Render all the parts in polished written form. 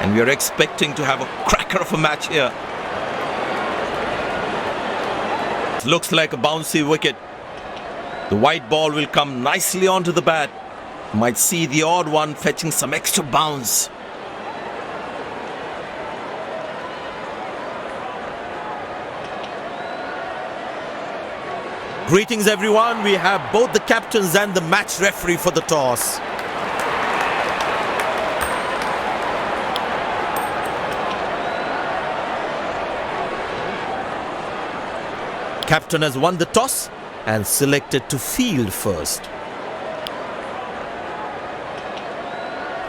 And we are expecting to have a cracker of a match here. It looks like a bouncy wicket. The white ball will come nicely onto the bat. You might see the odd one fetching some extra bounce. Greetings everyone, we have both the captains and the match referee for the toss. Captain has won the toss and selected to field first.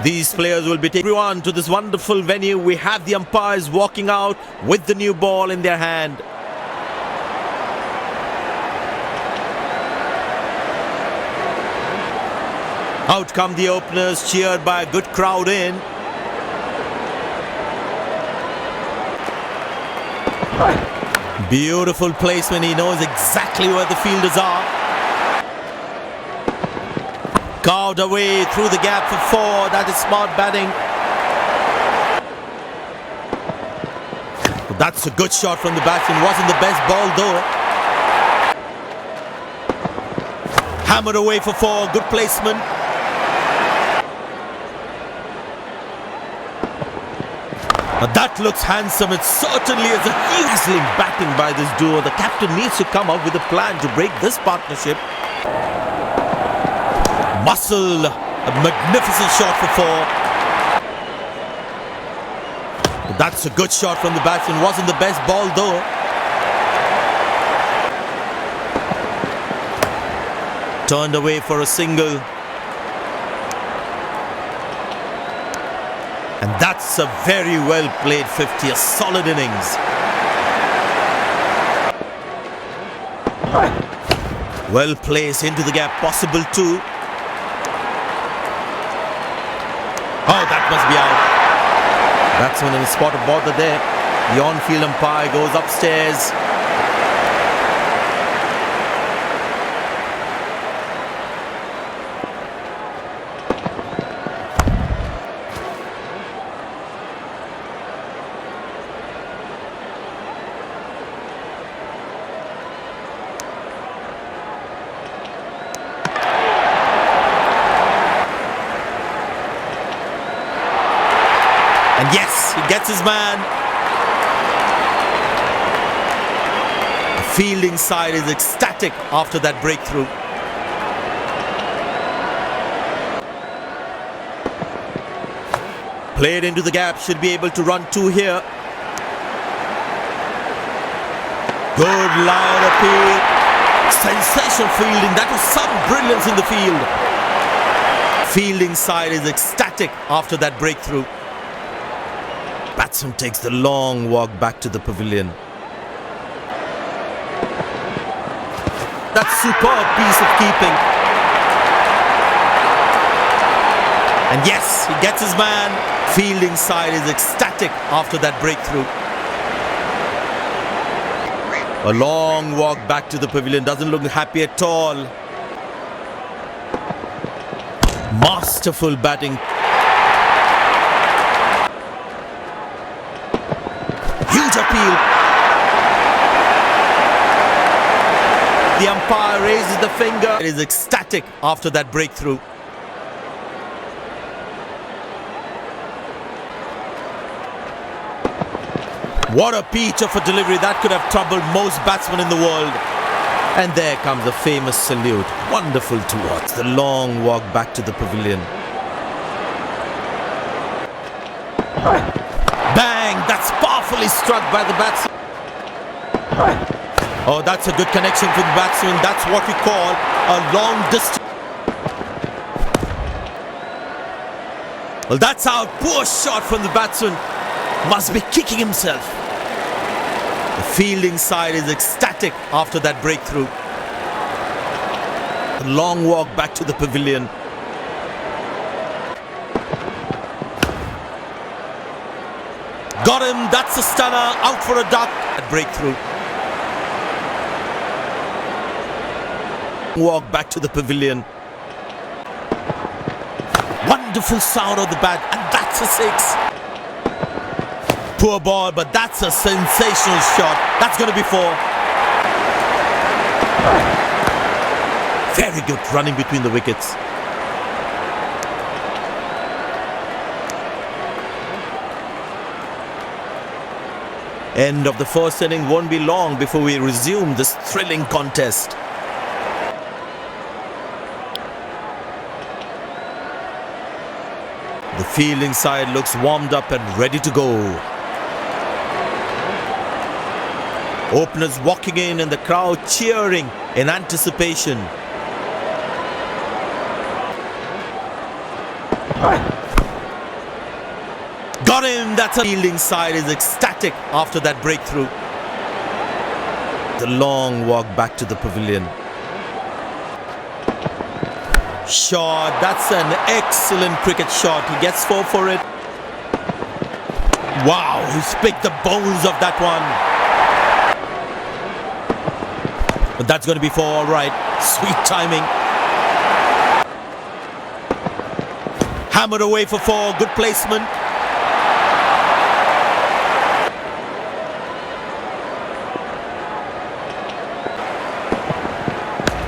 These players will be taking everyone to this wonderful venue. We have the umpires walking out with the new ball in their hand. Out come the openers, cheered by a good crowd in. Beautiful placement, he knows exactly where the fielders are. Carved away through the gap for 4, that is smart batting. That's a good shot from the batsman, wasn't the best ball though. Hammered away for 4, good placement. But that looks handsome. It certainly is a huge batting by this duo. The captain needs to come up with a plan to break this partnership. Muscle, a magnificent shot for 4. That's a good shot from the batsman. Wasn't the best ball though. Turned away for a single. And that's a very well played 50, a solid innings. Well placed into the gap, possible 2. Oh, that must be out. Batsman in a spot of bother there. The on-field umpire goes upstairs. And yes, he gets his man. The fielding side is ecstatic after that breakthrough. Played into the gap, should be able to run 2 here. Good line appeal. Sensational fielding, that was some brilliance in the field. Fielding side is ecstatic after that breakthrough. Batsman takes the long walk back to the pavilion. That's superb piece of keeping. And yes, he gets his man. Fielding side is ecstatic after that breakthrough. A long walk back to the pavilion, doesn't look happy at all. Masterful batting. Huge appeal. The umpire raises the finger. It is ecstatic after that breakthrough. What a peach of a delivery. That could have troubled most batsmen in the world. And there comes the famous salute. Wonderful to watch. The long walk back to the pavilion. Bang! That's powerfully struck by the batsman. Oh, that's a good connection for the batsman. That's what we call a long distance. Well, that's out. Poor shot from the batsman. Must be kicking himself. The fielding side is ecstatic after that breakthrough. A long walk back to the pavilion. Got him, that's a stunner, out for a duck. That breakthrough. Walk back to the pavilion. Wonderful sound of the bat, and that's a 6. Poor ball, but that's a sensational shot. That's going to be four. Very good running between the wickets. End of the first inning won't be long before we resume this thrilling contest. The fielding side looks warmed up and ready to go. Openers walking in and the crowd cheering in anticipation. Got him! That's a fielding side is ecstatic after that breakthrough. The long walk back to the pavilion. Shot, that's an excellent cricket shot. He gets four for it. Wow, he's picked the bones of that one. But that's going to be four, all right. Sweet timing. Hammered away for four, good placement.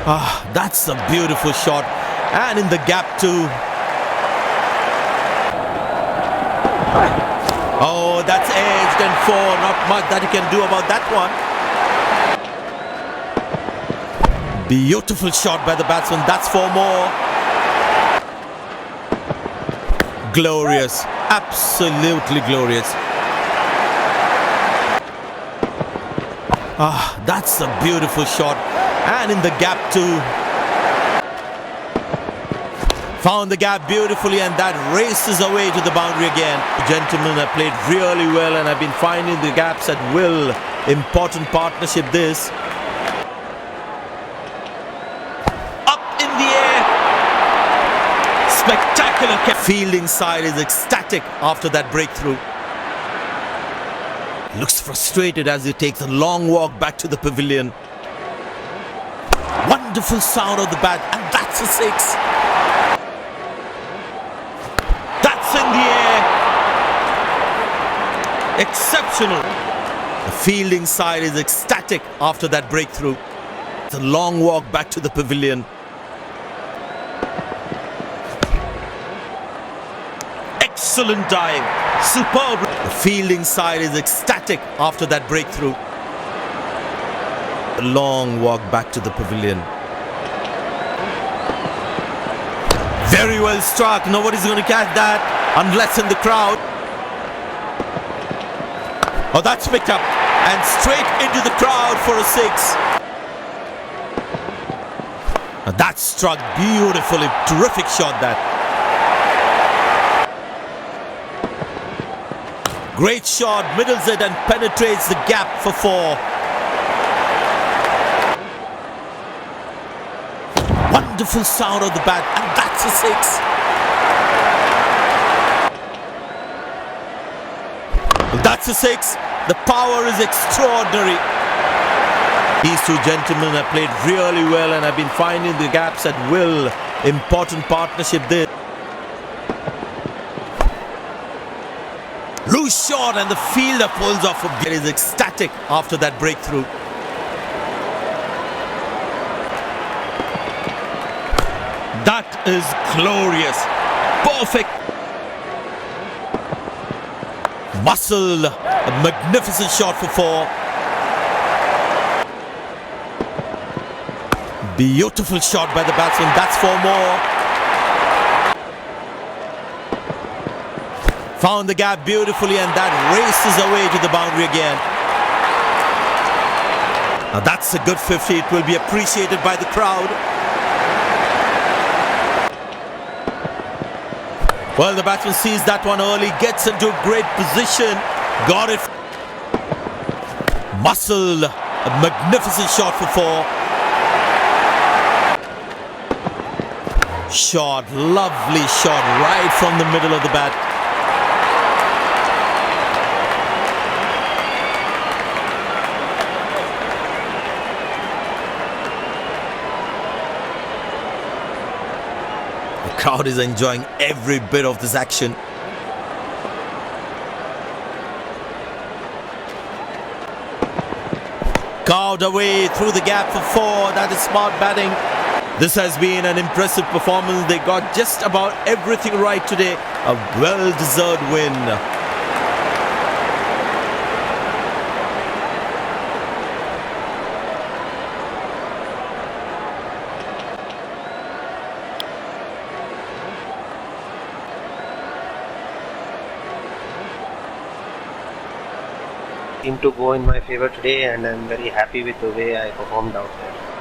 Ah, that's a beautiful shot. And in the gap too. Oh, that's edged and four. Not much that he can do about that one. Beautiful shot by the batsman. That's four more. Glorious. Absolutely glorious. Ah, that's a beautiful shot. And in the gap too. Found the gap beautifully and that races away to the boundary again. The gentlemen have played really well and have been finding the gaps at will. Important partnership this. Up in the air. Spectacular. Fielding side is ecstatic after that breakthrough. Looks frustrated as he takes a long walk back to the pavilion. Wonderful sound of the bat and that's a six. In the air. Exceptional. The fielding side is ecstatic after that breakthrough. It's a long walk back to the pavilion. Excellent dive. Superb. The fielding side is ecstatic after that breakthrough. A long walk back to the pavilion. Very well struck. Nobody's going to catch that unless in the crowd. Oh, that's picked up and straight into the crowd for a six. Now that struck beautifully. Terrific shot that. Great shot. Middles it and penetrates the gap for four. Wonderful sound of the bat and that's a six. That's a six. The power is extraordinary. These two gentlemen have played really well and have been finding the gaps at will. Important partnership there. Loose shot and the fielder pulls off. It is ecstatic after that breakthrough. That is glorious. Perfect. Muscle. A magnificent shot for four. Beautiful shot by the batsman. That's four more. Found the gap beautifully and that races away to the boundary again. Now that's a good 50. It will be appreciated by the crowd. Well, the batsman sees that one early, gets into a great position, got it. Muscle, a magnificent shot for four. Shot, lovely shot right from the middle of the bat. The crowd is enjoying every bit of this action. Carved away through the gap for 4. That is smart batting. This has been an impressive performance. They got just about everything right today. A well-deserved win. Seemed to go in my favor today, and I'm very happy with the way I performed out there.